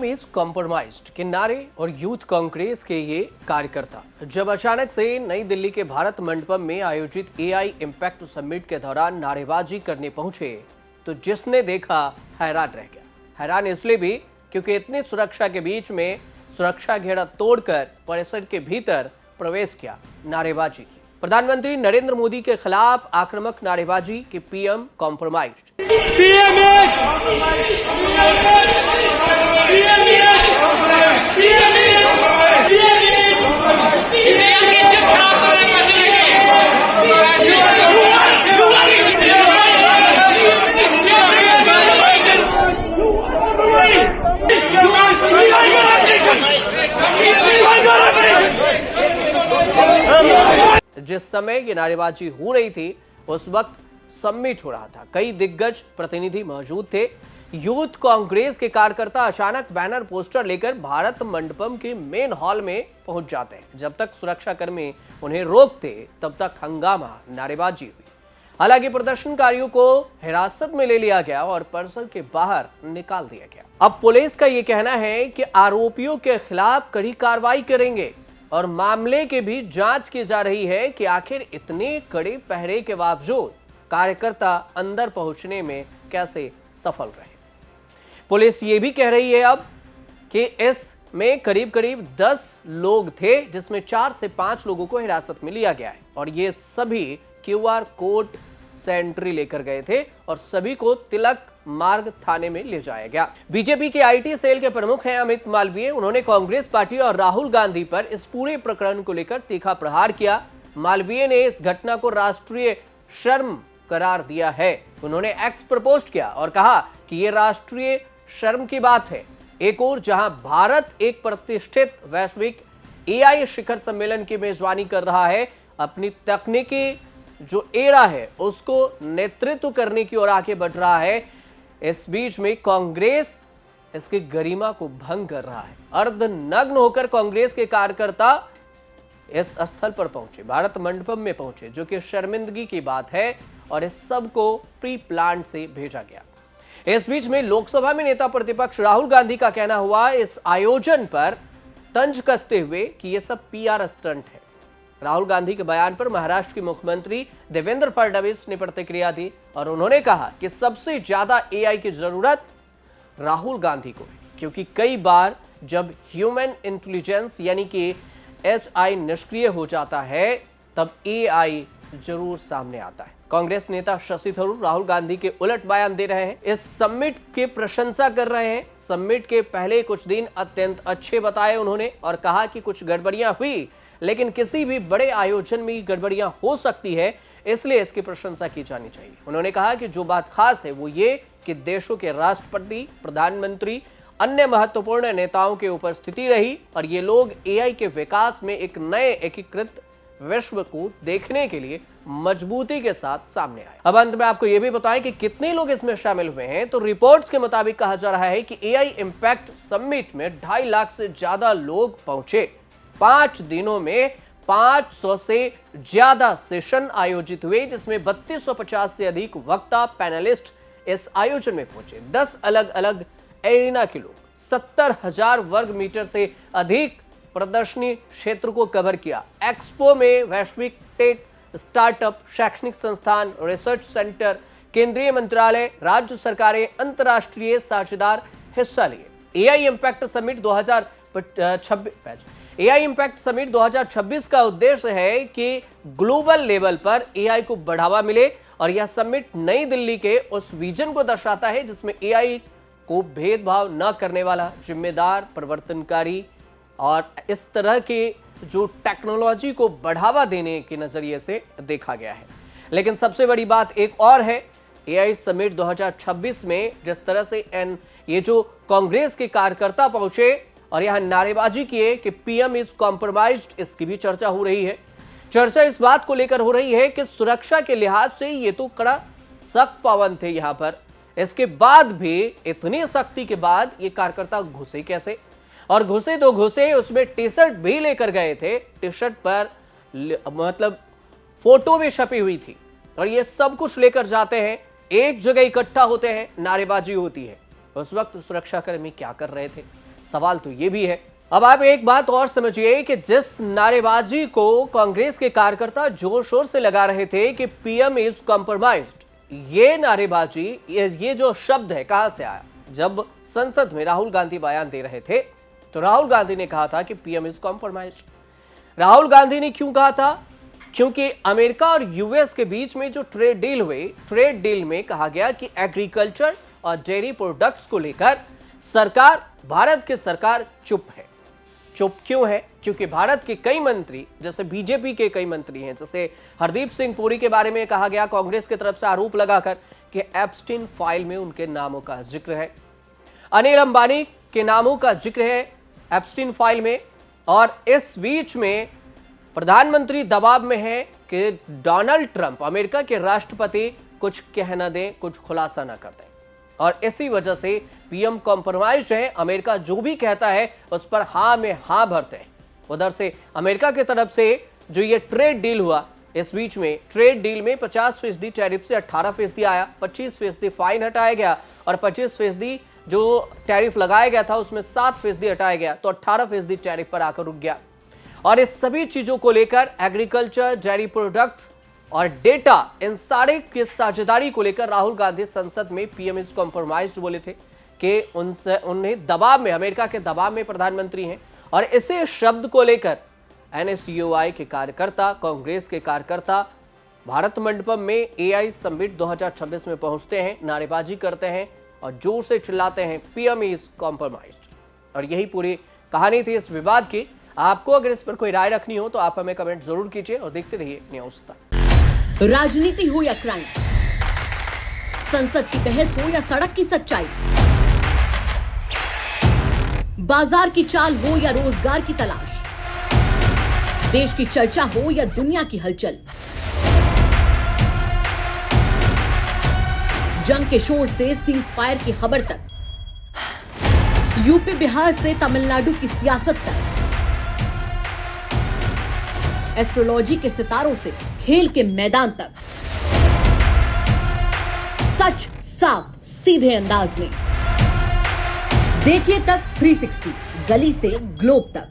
PM is compromised के नारे और यूथ कांग्रेस के ये कार्यकर्ता जब अचानक से नई दिल्ली के भारत मंडपम में आयोजित एआई इम्पैक्ट समिट के दौरान नारेबाजी करने पहुंचे तो जिसने देखा हैरान रह गया। हैरान इसलिए भी क्योंकि इतनी सुरक्षा के बीच में सुरक्षा घेरा तोड़कर परिसर के भीतर प्रवेश किया, नारेबाजी की। प्रधानमंत्री नरेंद्र मोदी के खिलाफ आक्रामक नारेबाजी के पीएम कॉम्प्रोमाइज्ड। जिस समय ये नारेबाजी हो रही थी उस वक्त समिट हो रहा था, कई दिग्गज प्रतिनिधि मौजूद थे। यूथ कांग्रेस के कार्यकर्ता अचानक बैनर पोस्टर लेकर भारत मंडपम के मेन हॉल में पहुंच जाते हैं। जब तक सुरक्षाकर्मी उन्हें रोकते तब तक हंगामा, नारेबाजी हुई। हालांकि प्रदर्शनकारियों को हिरासत में ले लिया गया और परिसर के बाहर निकाल दिया गया। अब पुलिस का यह कहना है कि आरोपियों के खिलाफ कड़ी कार्रवाई करेंगे और मामले की भी जांच की जा रही है कि आखिर इतने कड़े पहरे के बावजूद कार्यकर्ता अंदर पहुंचने में कैसे सफल रहे। पुलिस ये भी कह रही है अब कि इसमें करीब 10 लोग थे, जिसमें 4 से 5 लोगों को हिरासत में लिया गया है और ये सभी क्यूआर कोड से एंट्री लेकर गए थे और सभी को तिलक मार्ग थाने में ले जाया गया। बीजेपी के आईटी सेल के प्रमुख हैं अमित मालवीय। उन्होंने कांग्रेस पार्टी और राहुल गांधी पर इस पूरे प्रकरण को लेकर तीखा प्रहार किया। मालवीय ने इस घटना को राष्ट्रीय शर्म करार दिया है। उन्होंने एक्स पर पोस्ट किया और कहा कि यह राष्ट्रीय शर्म की बात है। एक ओर जहां भारत एक प्रतिष्ठित वैश्विक एआई शिखर सम्मेलन की मेजबानी कर रहा है, अपनी तकनीकी जो एरा है उसको नेतृत्व करने की ओर आगे बढ़ रहा है, इस बीच में कांग्रेस इसकी गरिमा को भंग कर रहा है। अर्धनग्न होकर कांग्रेस के कार्यकर्ता इस स्थल पर पहुंचे, भारत मंडपम में पहुंचे, जो कि शर्मिंदगी की बात है और इस सब को प्री प्लान से भेजा गया। इस बीच में लोकसभा में नेता प्रतिपक्ष राहुल गांधी का कहना हुआ इस आयोजन पर तंज कसते हुए कि यह सब पीआर स्टंट है। राहुल गांधी के बयान पर महाराष्ट्र के मुख्यमंत्री देवेंद्र फडणवीस ने प्रतिक्रिया दी और उन्होंने कहा कि सबसे ज्यादा एआई की जरूरत राहुल गांधी को है, क्योंकि कई बार जब ह्यूमन इंटेलिजेंस यानी कि एचआई निष्क्रिय हो जाता है तब एआई जरूर सामने आता है। कांग्रेस नेता शशि थरूर राहुल गांधी के उलट बयान दे रहे हैं, इस समिट की प्रशंसा कर रहे हैं। समिट के पहले कुछ दिन अत्यंत अच्छे बताए उन्होंने और कहा कि कुछ गड़बड़ियां हुई, लेकिन किसी भी बड़े आयोजन में गड़बड़ियां हो सकती है, इसलिए इसकी प्रशंसा की जानी चाहिए। उन्होंने कहा कि जो बात खास है वो ये कि देशों के राष्ट्रपति, प्रधानमंत्री, अन्य महत्वपूर्ण नेताओं की उपस्थिति रही और ये लोग एआई के विकास में एक नए एकीकृत विश्व को देखने के लिए मजबूती के साथ सामने आए। अब अंत में आपको यह भी बताएं कि कितने लोग इसमें शामिल हुए हैं। तो रिपोर्ट्स के मुताबिक कहा जा रहा है कि एआई इम्पैक्ट समिट में 2.5 लाख से ज्यादा लोग पहुंचे। 5 दिनों में 500 से ज्यादा सेशन आयोजित हुए, जिसमें 3250 से अधिक वक्ता, पैनलिस्ट इस आयोजन में पहुंचे। 10 अलग अलग एरिना के लोग 70,000 वर्ग मीटर से अधिक प्रदर्शनी क्षेत्र को कवर किया। एक्सपो में वैश्विक टेक स्टार्टअप, शैक्षणिक संस्थान, रिसर्च सेंटर, केंद्रीय मंत्रालय, राज्य सरकारें, अंतरराष्ट्रीय साझेदार हिस्सा लिए। एआई इम्पैक्ट समिट 2026 का उद्देश्य है कि ग्लोबल लेवल पर एआई को बढ़ावा मिले और यह समिट नई दिल्ली के उस विजन को दर्शाता है जिसमें एआई को भेदभाव न करने वाला, जिम्मेदार, परिवर्तनकारी और इस तरह के जो टेक्नोलॉजी को बढ़ावा देने के नजरिए से देखा गया है। लेकिन सबसे बड़ी बात एक और है, एआई समिट 2026 में जिस तरह से ये जो कांग्रेस के कार्यकर्ता पहुंचे और यहां नारेबाजी किए कि पीएम इज कॉम्प्रोमाइज्ड, इसकी भी चर्चा हो रही है। चर्चा इस बात को लेकर हो रही है कि सुरक्षा के लिहाज से ये तो कड़ा सख्त पाबंद थे यहां पर, इसके बाद भी इतनी सख्ती के बाद ये कार्यकर्ता घुसे कैसे? और घुसे तो घुसे, उसमें टी शर्ट भी लेकर गए थे। टी शर्ट पर मतलब फोटो भी छपी हुई थी और ये सब कुछ लेकर जाते हैं, एक जगह इकट्ठा होते हैं, नारेबाजी होती है। उस वक्त सुरक्षाकर्मी क्या कर रहे थे? सवाल तो ये भी है। अब आप एक बात और समझिए कि जिस नारेबाजी को कांग्रेस के कार्यकर्ता जोर शोर से लगा रहे थे कि पीएम इज कॉम्प्रोमाइज्ड, ये नारेबाजी, ये जो शब्द है कहां से आया? जब संसद में राहुल गांधी बयान दे रहे थे तो राहुल गांधी ने कहा था कि PM is compromised. Rahul Gandhi ने क्यों कहा था? क्योंकि अमेरिका और यूएस के बीच में जो ट्रेड डील हुई, ट्रेड डील में कहा गया कि एग्रीकल्चर और डेयरी प्रोडक्ट्स को लेकर सरकार, भारत की सरकार चुप है। चुप क्यों है? क्योंकि भारत के कई मंत्री, जैसे बीजेपी के कई मंत्री हैं, जैसे हरदीप सिंह पुरी के बारे में कहा गया कांग्रेस की तरफ से आरोप लगाकर कि एप्स्टीन फाइल में उनके नामों का जिक्र है, अनिल अंबानी के नामों का जिक्र है एप्स्टीन फाइल में, और इस बीच में प्रधानमंत्री दबाव में है कि डोनाल्ड ट्रंप, अमेरिका के राष्ट्रपति, कुछ कह न दें, कुछ खुलासा न कर दें, और इसी वजह से पीएम कॉम्प्रोमाइज है। अमेरिका जो भी कहता है उस पर हां में हां भरते हैं। उधर से अमेरिका की तरफ से जो ये ट्रेड डील हुआ, इस बीच में ट्रेड डील में 50% टैरिफ से 18% आया, 25% फाइन हटाया गया, और 25% जो टैरिफ लगाया गया था उसमें 7% हटाया गया, तो 18% टैरिफ पर आकर रुक गया। और इस सभी चीजों को लेकर एग्रीकल्चर, डेयरी प्रोडक्ट्स और डेटा, इन सारे की साझेदारी को लेकर राहुल गांधी संसद में पीएम इज कॉम्प्रोमाइज्ड बोले थे कि उन्हें दबाव में, अमेरिका के दबाव में प्रधानमंत्री हैं। और इसे शब्द को लेकर एनएसयूआई के कार्यकर्ता, कांग्रेस के कार्यकर्ता भारत मंडपम में एआई समिट 2026 में पहुंचते हैं, नारेबाजी करते हैं और जोर से चिल्लाते हैं पीएम इज कॉम्प्रोमाइज्ड। और यही पूरी कहानी थी इस विवाद की। आपको अगर इस पर कोई राय रखनी हो तो आप हमें कमेंट जरूर कीजिए और देखते रहिए न्यूज़ तक। राजनीति हो या क्राइम, संसद की बहस हो या सड़क की सच्चाई, बाजार की चाल हो या रोजगार की तलाश, देश की चर्चा हो या दुनिया की हलचल, जंग के शोर से सीज फायर की खबर तक, यूपी बिहार से तमिलनाडु की सियासत तक, एस्ट्रोलॉजी के सितारों से खेल के मैदान तक, सच साफ सीधे अंदाज में देखिए तक 360, गली से ग्लोब तक।